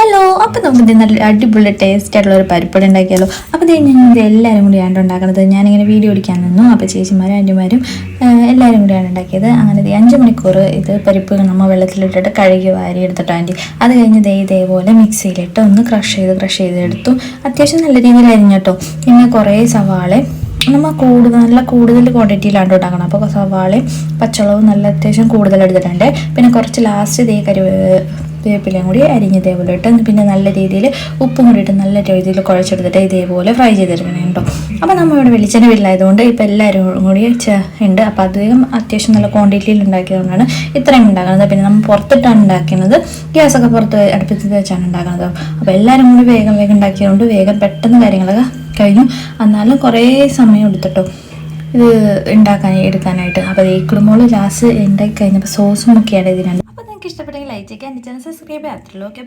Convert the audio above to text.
Hello, അപ്പോൾ നമുക്ക് നല്ല അടിപൊളി ടേസ്റ്റ് ആയിട്ടുള്ള ഒരു പരിപ്പടി ഉണ്ടാക്കിയാലോ. അപ്പോൾ ഞങ്ങൾ എല്ലാവരും കൂടിയാണ് ഉണ്ടാക്കുന്നത്. ഞാനിങ്ങനെ വീഡിയോ എടുക്കാൻ നിന്നു. അപ്പോൾ ചേച്ചിമാരും ആൻറ്റിമാരും എല്ലാവരും കൂടിയാണ് ഉണ്ടാക്കിയത്. അങ്ങനെ 5 മണിക്കൂർ ഇത് പരിപ്പ് നമ്മൾ വെള്ളത്തിലിട്ടിട്ട് കഴുകി വാരി എടുത്തിട്ട് ആൻറ്റി അത് കഴിഞ്ഞ് ഇതേപോലെ മിക്സിയിലിട്ട് ഒന്ന് ക്രഷ് ചെയ്തെടുത്തു. അത്യാവശ്യം നല്ല രീതിയിൽ അരിഞ്ഞിട്ടോ. പിന്നെ കുറേ സവാള നമ്മൾ നല്ല കൂടുതൽ ക്വാണ്ടിറ്റിയിലാണ് ഉണ്ടാക്കണം. അപ്പോൾ സവാളയും പച്ചമുളകും നല്ല അത്യാവശ്യം കൂടുതൽ എടുത്തിട്ടുണ്ട്. പിന്നെ കുറച്ച് ലാസ്റ്റ് വേപ്പിലയും കൂടി അരിഞ്ഞ് ഇതേപോലെ ഇട്ട് പിന്നെ നല്ല രീതിയിൽ ഉപ്പും കൂടി ഇട്ട് നല്ല രീതിയിൽ കുഴച്ചെടുത്തിട്ട് ഇതേപോലെ ഫ്രൈ ചെയ്തെടുക്കണം കേട്ടോ. അപ്പോൾ നമ്മളിവിടെ വെളിച്ചെണ്ണ വീട്ടിലായതുകൊണ്ട് ഇപ്പോൾ എല്ലാവരും കൂടി ഉണ്ട്. അപ്പോൾ അത്യാവശ്യം നല്ല ക്വാണ്ടിറ്റിയിൽ ഉണ്ടാക്കിയതുകൊണ്ടാണ് ഇത്രയും ഉണ്ടാക്കുന്നത്. പിന്നെ നമ്മൾ പുറത്തിട്ടാണ് ഉണ്ടാക്കുന്നത്. ഗ്യാസൊക്കെ പുറത്ത് അടുപ്പത്ത് വെച്ചാണ് ഉണ്ടാക്കുന്നത്. അപ്പോൾ എല്ലാവരും കൂടി വേഗം ഉണ്ടാക്കിയതുകൊണ്ട് വേഗം പെട്ടെന്ന് കാര്യങ്ങളൊക്കെ കഴിഞ്ഞു. എന്നാലും കുറേ സമയം എടുത്തിട്ടോ ഇത് എടുക്കാനായിട്ട്. അപ്പോൾ ഈ കുടുംബങ്ങൾ ലാസ്റ്റ് ഉണ്ടാക്കി കഴിഞ്ഞപ്പോൾ സോസും ഒക്കെയാണ് ഇതിനുണ്ട്. അപ്പോൾ നിങ്ങൾക്ക് ഇഷ്ടപ്പെട്ടെങ്കിൽ ലൈക്ക് ചെയ്യുക, എൻ്റെ ചാനൽ സബ്സ്ക്രൈബ് ചെയ്യാത്തുള്ളൂ. ഓക്കെ.